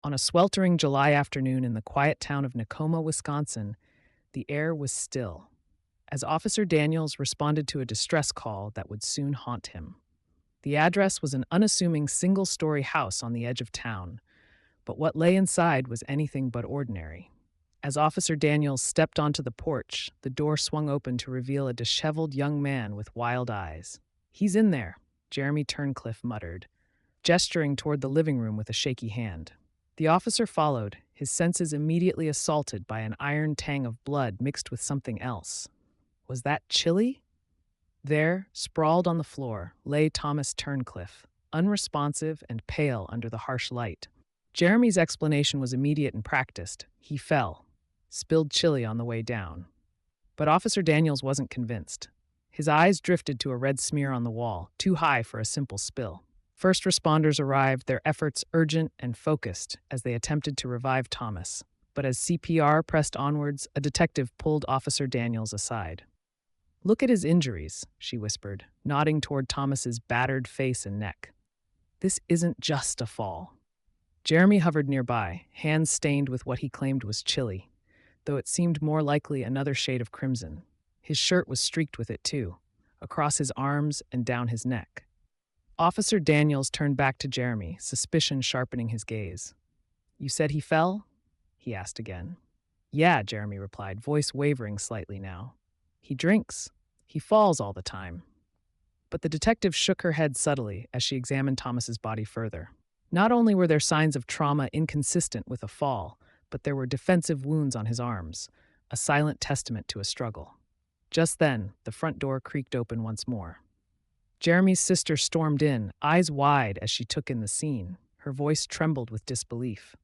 On a sweltering July afternoon in the quiet town of Nekoosa, Wisconsin, the air was still, as Officer Daniels responded to a distress call that would soon haunt him. The address was an unassuming single-story house on the edge of town, but what lay inside was anything but ordinary. As Officer Daniels stepped onto the porch, the door swung open to reveal a disheveled young man with wild eyes. "He's in there," Jeremy Turncliffe muttered, gesturing toward the living room with a shaky hand. The officer followed, his senses immediately assaulted by an iron tang of blood mixed with something else. Was that chili? There, sprawled on the floor, lay Thomas Turncliffe, unresponsive and pale under the harsh light. Jeremy's explanation was immediate and practiced. He fell, spilled chili on the way down. But Officer Daniels wasn't convinced. His eyes drifted to a red smear on the wall, too high for a simple spill. First responders arrived, their efforts urgent and focused as they attempted to revive Thomas. But as CPR pressed onwards, a detective pulled Officer Daniels aside. "Look at his injuries," she whispered, nodding toward Thomas's battered face and neck. "This isn't just a fall." Jeremy hovered nearby, hands stained with what he claimed was chili, though it seemed more likely another shade of crimson. His shirt was streaked with it too, across his arms and down his neck. Officer Daniels turned back to Jeremy, suspicion sharpening his gaze. "You said he fell?" he asked again. "Yeah," Jeremy replied, voice wavering slightly now. "He drinks. He falls all the time." But the detective shook her head subtly as she examined Thomas's body further. Not only were there signs of trauma inconsistent with a fall, but there were defensive wounds on his arms, a silent testament to a struggle. Just then, the front door creaked open once more. Jeremy's sister stormed in, eyes wide as she took in the scene. Her voice trembled with disbelief.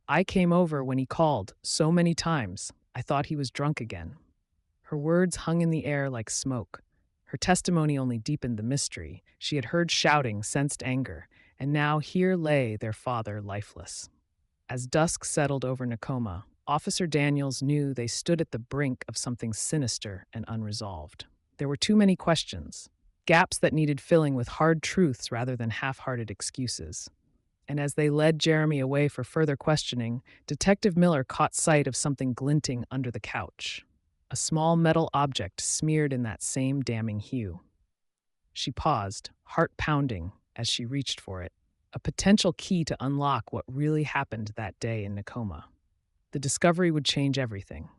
"I came over when he called, so many times. I thought he was drunk again." Her words hung in the air like smoke. Her testimony only deepened the mystery. She had heard shouting, sensed anger, and now here lay their father lifeless. As dusk settled over Nekoosa, Officer Daniels knew they stood at the brink of something sinister and unresolved. There were too many questions, gaps that needed filling with hard truths rather than half-hearted excuses. And as they led Jeremy away for further questioning, Detective Miller caught sight of something glinting under the couch. A small metal object smeared in that same damning hue. She paused, heart pounding, as she reached for it, a potential key to unlock what really happened that day in Nekoosa. The discovery would change everything.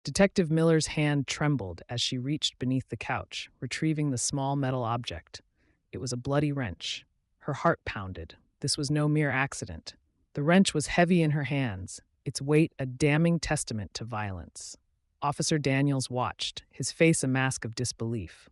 Detective Miller's hand trembled as she reached beneath the couch, retrieving the small metal object. It was a bloody wrench. Her heart pounded. This was no mere accident. The wrench was heavy in her hands, its weight a damning testament to violence. Officer Daniels watched, his face a mask of disbelief.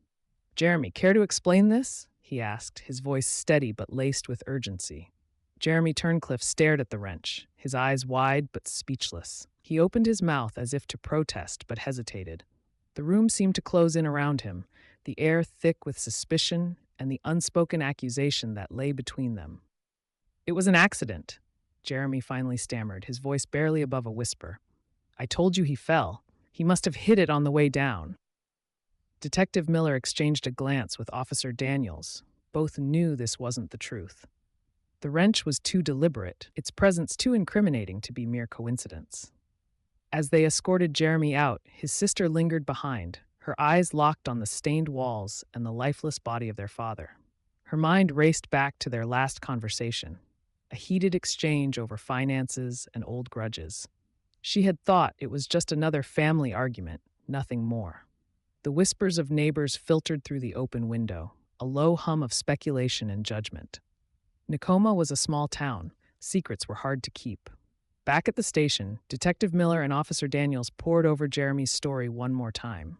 "Jeremy, care to explain this?" he asked, his voice steady but laced with urgency. Jeremy Turncliffe stared at the wrench, his eyes wide but speechless. He opened his mouth as if to protest but hesitated. The room seemed to close in around him, the air thick with suspicion and the unspoken accusation that lay between them. "It was an accident," Jeremy finally stammered, his voice barely above a whisper. "I told you he fell. He must have hit it on the way down." Detective Miller exchanged a glance with Officer Daniels. Both knew this wasn't the truth. The wrench was too deliberate, its presence too incriminating to be mere coincidence. As they escorted Jeremy out, his sister lingered behind, her eyes locked on the stained walls and the lifeless body of their father. Her mind raced back to their last conversation, a heated exchange over finances and old grudges. She had thought it was just another family argument, nothing more. The whispers of neighbors filtered through the open window, a low hum of speculation and judgment. Nekoosa was a small town. Secrets were hard to keep. Back at the station, Detective Miller and Officer Daniels pored over Jeremy's story one more time.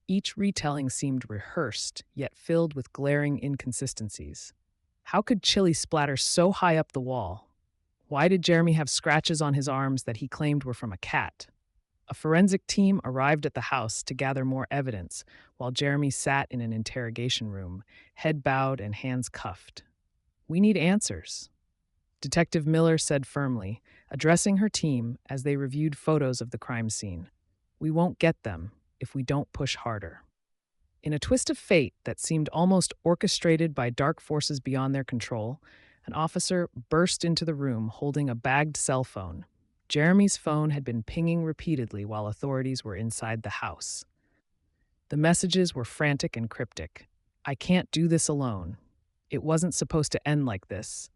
Each retelling seemed rehearsed, yet filled with glaring inconsistencies. How could chili splatter so high up the wall? Why did Jeremy have scratches on his arms that he claimed were from a cat? A forensic team arrived at the house to gather more evidence, while Jeremy sat in an interrogation room, head bowed and hands cuffed. "We need answers," Detective Miller said firmly, addressing her team as they reviewed photos of the crime scene. "We won't get them if we don't push harder." In a twist of fate that seemed almost orchestrated by dark forces beyond their control, an officer burst into the room holding a bagged cell phone. Jeremy's phone had been pinging repeatedly while authorities were inside the house. The messages were frantic and cryptic. "I can't do this alone. It wasn't supposed to end like this.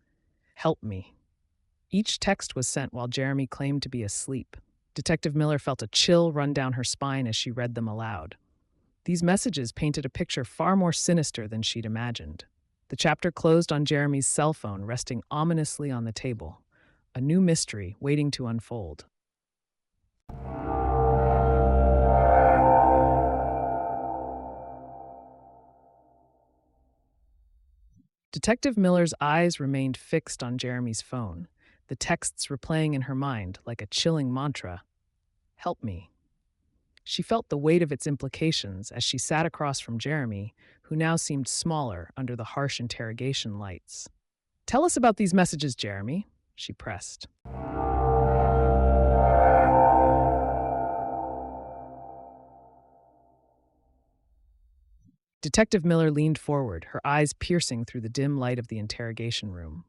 Help me." Each text was sent while Jeremy claimed to be asleep. Detective Miller felt a chill run down her spine as she read them aloud. These messages painted a picture far more sinister than she'd imagined. The chapter closed on Jeremy's cell phone resting ominously on the table, a new mystery waiting to unfold. Detective Miller's eyes remained fixed on Jeremy's phone, the texts replaying in her mind like a chilling mantra. "Help me." She felt the weight of its implications as she sat across from Jeremy, who now seemed smaller under the harsh interrogation lights. "Tell us about these messages, Jeremy," she pressed. Detective Miller leaned forward, her eyes piercing through the dim light of the interrogation room.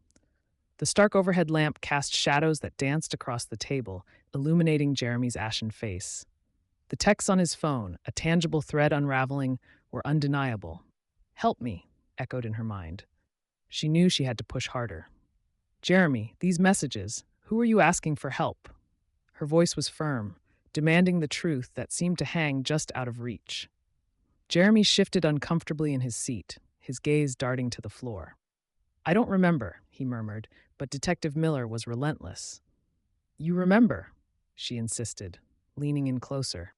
The stark overhead lamp cast shadows that danced across the table, illuminating Jeremy's ashen face. The texts on his phone, a tangible thread unraveling, were undeniable. "Help me," echoed in her mind. She knew she had to push harder. "Jeremy, these messages, who are you asking for help?" Her voice was firm, demanding the truth that seemed to hang just out of reach. Jeremy shifted uncomfortably in his seat, his gaze darting to the floor. "I don't remember," he murmured, but Detective Miller was relentless. "You remember," she insisted, leaning in closer.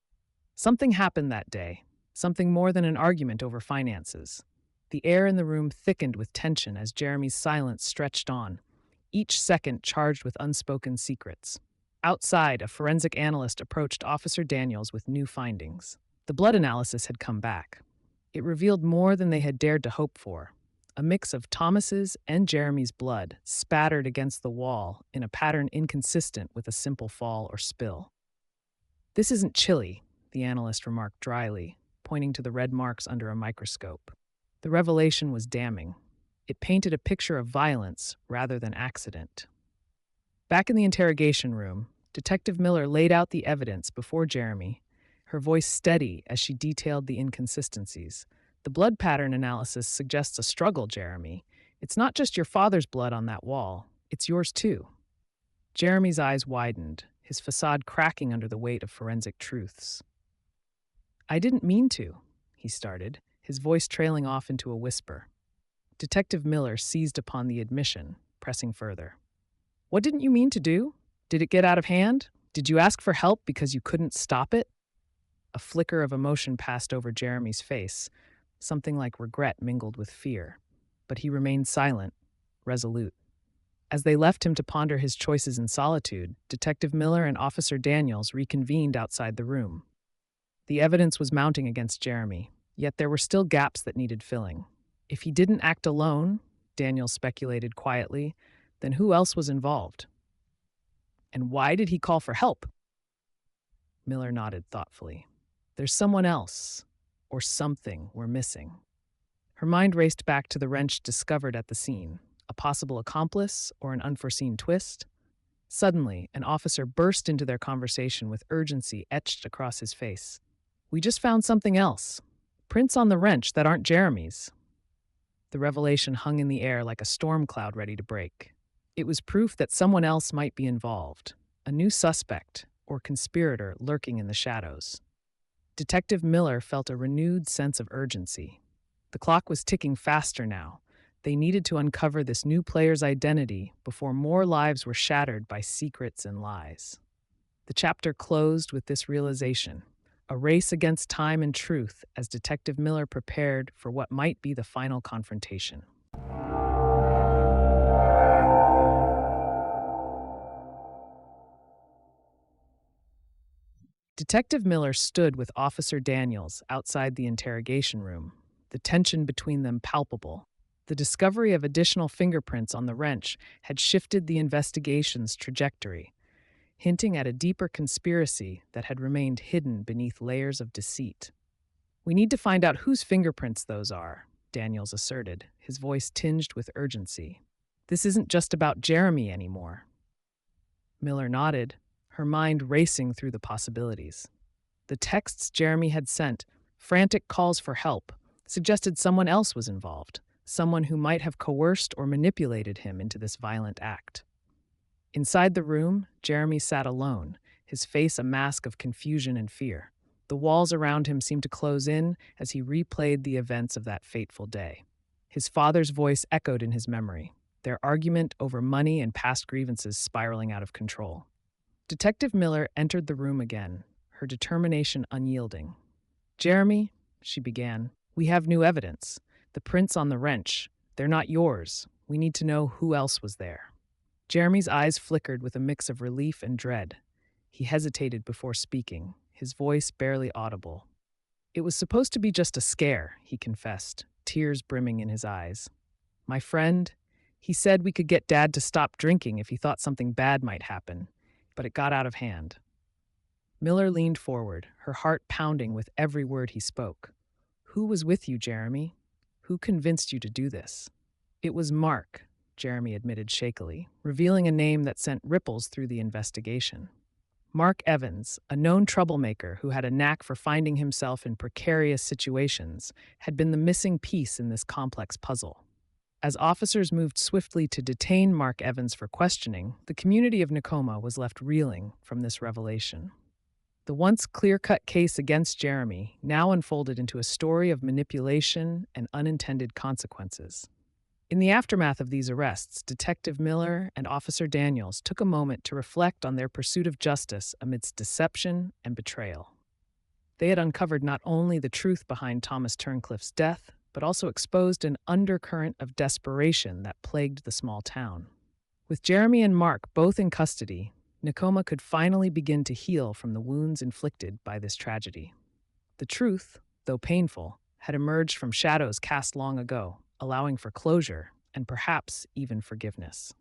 "Something happened that day, something more than an argument over finances." The air in the room thickened with tension as Jeremy's silence stretched on, each second charged with unspoken secrets. Outside, a forensic analyst approached Officer Daniels with new findings. The blood analysis had come back. It revealed more than they had dared to hope for. A mix of Thomas's and Jeremy's blood spattered against the wall in a pattern inconsistent with a simple fall or spill. "This isn't chili," the analyst remarked dryly, pointing to the red marks under a microscope. The revelation was damning. It painted a picture of violence rather than accident. Back in the interrogation room, Detective Miller laid out the evidence before Jeremy, her voice steady as she detailed the inconsistencies. "The blood pattern analysis suggests a struggle, Jeremy. It's not just your father's blood on that wall, it's yours too." Jeremy's eyes widened, his facade cracking under the weight of forensic truths. "I didn't mean to," he started, his voice trailing off into a whisper. Detective Miller seized upon the admission, pressing further. "What didn't you mean to do? Did it get out of hand? Did you ask for help because you couldn't stop it?" A flicker of emotion passed over Jeremy's face, something like regret mingled with fear. But he remained silent, resolute. As they left him to ponder his choices in solitude, Detective Miller and Officer Daniels reconvened outside the room. The evidence was mounting against Jeremy, yet there were still gaps that needed filling. If he didn't act alone, Daniels speculated quietly, then who else was involved? And why did he call for help? Miller nodded thoughtfully. "There's someone else, or something, we're missing." Her mind raced back to the wrench discovered at the scene, a possible accomplice or an unforeseen twist. Suddenly, an officer burst into their conversation with urgency etched across his face. "We just found something else. Prints on the wrench that aren't Jeremy's." The revelation hung in the air like a storm cloud ready to break. It was proof that someone else might be involved, a new suspect or conspirator lurking in the shadows. Detective Miller felt a renewed sense of urgency. The clock was ticking faster now. They needed to uncover this new player's identity before more lives were shattered by secrets and lies. The chapter closed with this realization, a race against time and truth as Detective Miller prepared for what might be the final confrontation. Detective Miller stood with Officer Daniels outside the interrogation room, the tension between them palpable. The discovery of additional fingerprints on the wrench had shifted the investigation's trajectory, hinting at a deeper conspiracy that had remained hidden beneath layers of deceit. We need to find out whose fingerprints those are, Daniels asserted, his voice tinged with urgency. This isn't just about Jeremy anymore. Miller nodded, her mind racing through the possibilities. The texts Jeremy had sent, frantic calls for help, suggested someone else was involved, someone who might have coerced or manipulated him into this violent act. Inside the room, Jeremy sat alone, his face a mask of confusion and fear. The walls around him seemed to close in as he replayed the events of that fateful day. His father's voice echoed in his memory, their argument over money and past grievances spiraling out of control. Detective Miller entered the room again, her determination unyielding. "Jeremy," she began, "we have new evidence. The prints on the wrench. They're not yours. We need to know who else was there." Jeremy's eyes flickered with a mix of relief and dread. He hesitated before speaking, his voice barely audible. "It was supposed to be just a scare," he confessed, tears brimming in his eyes. "My friend, he said we could get Dad to stop drinking if he thought something bad might happen, but it got out of hand." Miller leaned forward, her heart pounding with every word he spoke. "Who was with you, Jeremy? Who convinced you to do this?" "It was Mark," Jeremy admitted shakily, revealing a name that sent ripples through the investigation. Mark Evans, a known troublemaker who had a knack for finding himself in precarious situations, had been the missing piece in this complex puzzle. As officers moved swiftly to detain Mark Evans for questioning, the community of Nekoosa was left reeling from this revelation. The once clear-cut case against Jeremy now unfolded into a story of manipulation and unintended consequences. In the aftermath of these arrests, Detective Miller and Officer Daniels took a moment to reflect on their pursuit of justice amidst deception and betrayal. They had uncovered not only the truth behind Thomas Turncliffe's death, but also exposed an undercurrent of desperation that plagued the small town. With Jeremy and Mark both in custody, Nekoosa could finally begin to heal from the wounds inflicted by this tragedy. The truth, though painful, had emerged from shadows cast long ago, allowing for closure and perhaps even forgiveness.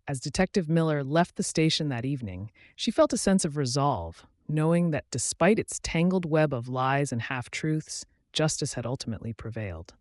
As Detective Miller left the station that evening, she felt a sense of resolve, knowing that despite its tangled web of lies and half-truths, justice had ultimately prevailed.